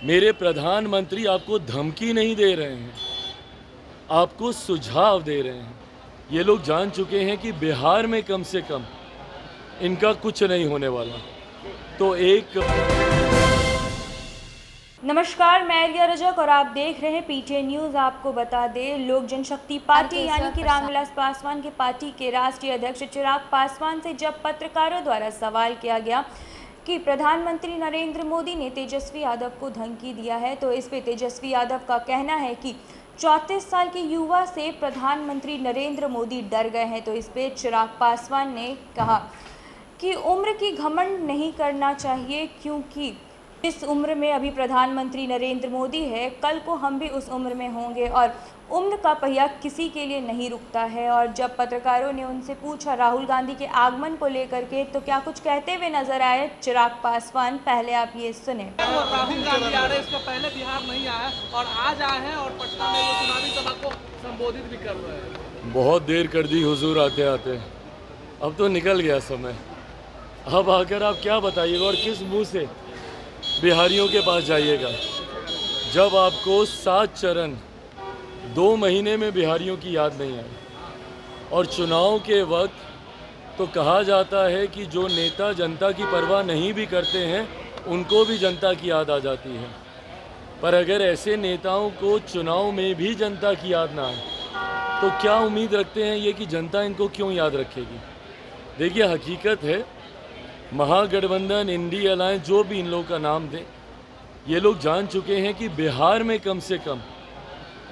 मेरे प्रधानमंत्री आपको धमकी नहीं दे रहे हैं, आपको सुझाव दे रहे हैं। ये लोग जान चुके हैं कि बिहार में कम से कम इनका कुछ नहीं होने वाला। तो एक नमस्कार, मैं रिया रजक और आप देख रहे हैं पीटीआई न्यूज़। आपको बता दें, लोक जनशक्ति पार्टी यानी कि रामविलास पासवान की पार्टी के राष्ट्रीय अध्यक्ष चिराग पासवान से जब पत्रकारों द्वारा सवाल किया गया कि प्रधानमंत्री नरेंद्र मोदी ने तेजस्वी यादव को धमकी दिया है, तो इस पे तेजस्वी यादव का कहना है कि 34 साल के युवा से प्रधानमंत्री नरेंद्र मोदी डर गए हैं। तो इस पे चिराग पासवान ने कहा कि उम्र की घमंड नहीं करना चाहिए, क्योंकि इस उम्र में अभी प्रधानमंत्री नरेंद्र मोदी है, कल को हम भी उस उम्र में होंगे और उम्र का पहिया किसी के लिए नहीं रुकता है। और जब पत्रकारों ने उनसे पूछा राहुल गांधी के आगमन को लेकर के, तो क्या कुछ कहते हुए नजर आए चिराग पासवान, पहले आप ये सुने। राहुल गांधी आ रहे, इसका पहले बिहार नहीं आया और आज आए हैं और पटना में वो चुनावी सभा को संबोधित भी कर रहे हैं। बहुत देर कर दी हुजूर आते आते, अब तो निकल गया समय। अब आकर आप क्या बताइएगा और किस मुंह से बिहारियों के पास जाइएगा, जब आपको 7 चरण 2 महीने में बिहारियों की याद नहीं आई। और चुनाव के वक्त तो कहा जाता है कि जो नेता जनता की परवाह नहीं भी करते हैं, उनको भी जनता की याद आ जाती है। पर अगर ऐसे नेताओं को चुनाव में भी जनता की याद ना आए, तो क्या उम्मीद रखते हैं ये कि जनता इनको क्यों याद रखेगी। देखिए, हकीकत है, महागठबंधन, इंडिया अलायंस, जो भी इन लोगों का नाम दें, ये लोग जान चुके हैं कि बिहार में कम से कम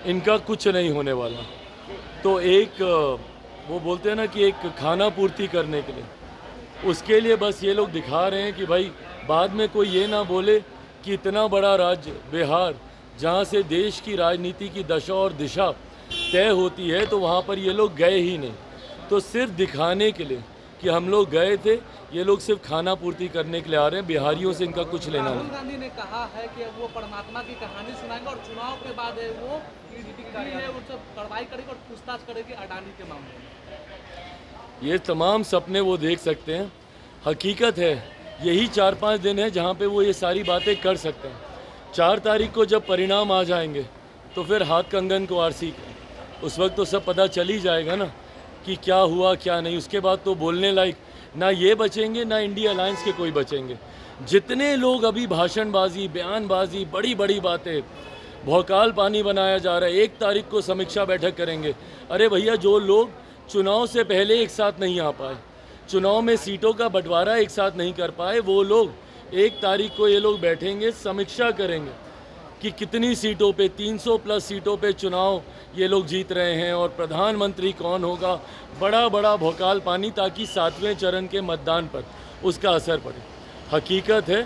इनका कुछ नहीं होने वाला। तो एक वो बोलते हैं ना कि एक खाना पूर्ति करने के लिए, उसके लिए बस ये लोग दिखा रहे हैं कि भाई बाद में कोई ये ना बोले कि इतना बड़ा राज्य बिहार, जहाँ से देश की राजनीति की दशा और दिशा तय होती है, तो वहाँ पर ये लोग गए ही नहीं। तो सिर्फ दिखाने के लिए कि हम लोग गए थे, ये लोग सिर्फ खाना पूर्ति करने के लिए आ रहे हैं। बिहारियों से इनका कुछ लेना नहीं। राहुल गांधी ने कहा है कि वो परमात्मा की कहानी सुनाएंगे और चुनाव के बाद वो कार्रवाई करेगी और पूछताछ करेगी अडानी के मामले में। ये तमाम सपने वो देख सकते हैं। हकीकत है, यही 4-5 दिन है जहाँ पे वो ये सारी बातें कर सकते हैं। 4 तारीख को जब परिणाम आ जाएंगे, तो फिर हाथ कंगन को आरसी, उस वक्त तो सब पता चल ही जाएगा ना कि क्या हुआ क्या नहीं। उसके बाद तो बोलने लायक ना ये बचेंगे, ना इंडिया अलायंस के कोई बचेंगे। जितने लोग अभी भाषणबाजी, बयानबाजी, बड़ी बड़ी बातें, भौकाल पानी बनाया जा रहा है, 1 तारीख को समीक्षा बैठक करेंगे। अरे भैया, जो लोग चुनाव से पहले एक साथ नहीं आ पाए, चुनाव में सीटों का बंटवारा एक साथ नहीं कर पाए, वो लोग 1 तारीख को ये लोग बैठेंगे, समीक्षा करेंगे कि कितनी सीटों पे, 300 प्लस सीटों पे चुनाव ये लोग जीत रहे हैं और प्रधानमंत्री कौन होगा। बड़ा बड़ा भौकाल पानी, ताकि 7वें चरण के मतदान पर उसका असर पड़े। हकीकत है,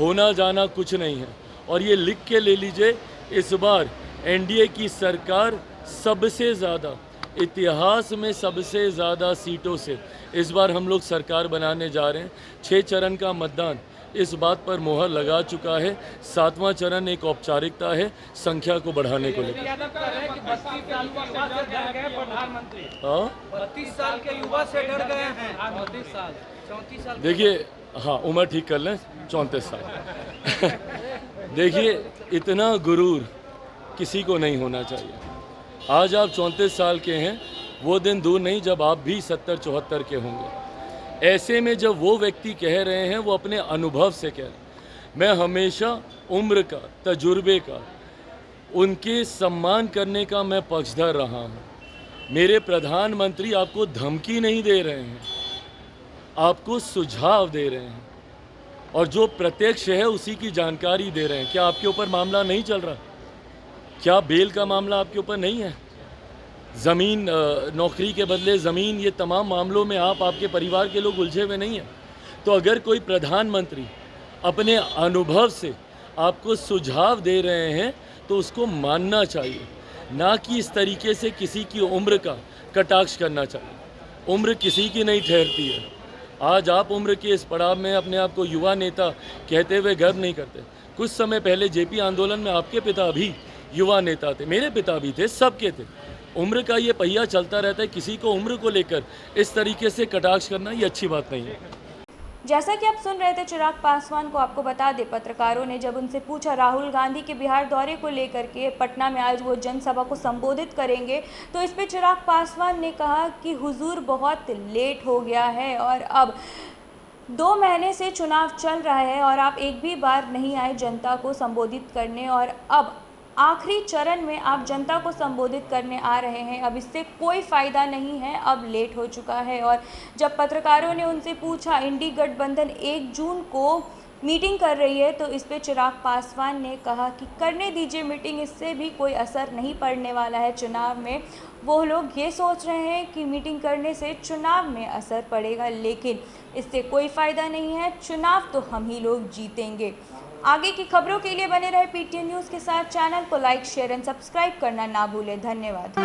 होना जाना कुछ नहीं है। और ये लिख के ले लीजिए, इस बार एनडीए की सरकार सबसे ज़्यादा, इतिहास में सबसे ज़्यादा सीटों से इस बार हम लोग सरकार बनाने जा रहे हैं। 6 चरण का मतदान इस बात पर मोहर लगा चुका है। 7वां चरण एक औपचारिकता है संख्या को बढ़ाने को लेकर। 32 साल के युवा से डर गए हैं। 34 साल। देखिए, हाँ, उम्र ठीक कर लें, 34 साल। देखिए, इतना गुरूर किसी को नहीं होना चाहिए। आज आप 34 साल के हैं, वो दिन दूर नहीं जब आप भी 70-74 के होंगे। ऐसे में जब वो व्यक्ति कह रहे हैं, वो अपने अनुभव से कह रहे हैं। मैं हमेशा उम्र का, तजुर्बे का, उनके सम्मान करने का मैं पक्षधर रहा हूँ। मेरे प्रधानमंत्री आपको धमकी नहीं दे रहे हैं, आपको सुझाव दे रहे हैं, और जो प्रत्यक्ष है उसी की जानकारी दे रहे हैं। क्या आपके ऊपर मामला नहीं चल रहा? क्या बेल का मामला आपके ऊपर नहीं है? ज़मीन, नौकरी के बदले ज़मीन, ये तमाम मामलों में आपके परिवार के लोग उलझे हुए नहीं हैं? तो अगर कोई प्रधानमंत्री अपने अनुभव से आपको सुझाव दे रहे हैं, तो उसको मानना चाहिए, ना कि इस तरीके से किसी की उम्र का कटाक्ष करना चाहिए। उम्र किसी की नहीं ठहरती है। आज आप उम्र के इस पड़ाव में अपने आप को युवा नेता कहते हुए गर्व नहीं करते। कुछ समय पहले जेपी आंदोलन में आपके पिता भी युवा नेता थे, मेरे पिता भी थे, सबके थे। उम्र का ये पहिया चलता रहता है, किसी को उम्र को लेकर इस तरीके से कटाक्ष करना ये अच्छी बात नहीं है। जैसा कि आप सुन रहे थे चिराग पासवान को, आपको बता दें पत्रकारों ने जब उनसे पूछा राहुल गांधी के बिहार दौरे को लेकर के, पटना में आज वो जनसभा को संबोधित करेंगे, तो इस पे चिराग पासवान ने कहा कि हुजूर बहुत लेट हो गया है और अब 2 महीने से चुनाव चल रहा है और आप एक भी बार नहीं आए जनता को संबोधित करने और अब आखिरी चरण में आप जनता को संबोधित करने आ रहे हैं। अब इससे कोई फ़ायदा नहीं है, अब लेट हो चुका है। और जब पत्रकारों ने उनसे पूछा इंडी गठबंधन 1 जून को मीटिंग कर रही है, तो इस पे चिराग पासवान ने कहा कि करने दीजिए मीटिंग, इससे भी कोई असर नहीं पड़ने वाला है चुनाव में। वो लोग ये सोच रहे हैं कि मीटिंग करने से चुनाव में असर पड़ेगा, लेकिन इससे कोई फ़ायदा नहीं है, चुनाव तो हम ही लोग जीतेंगे। आगे की खबरों के लिए बने रहे पीटीएन न्यूज़ के साथ। चैनल को लाइक, शेयर एंड सब्सक्राइब करना ना भूलें। धन्यवाद।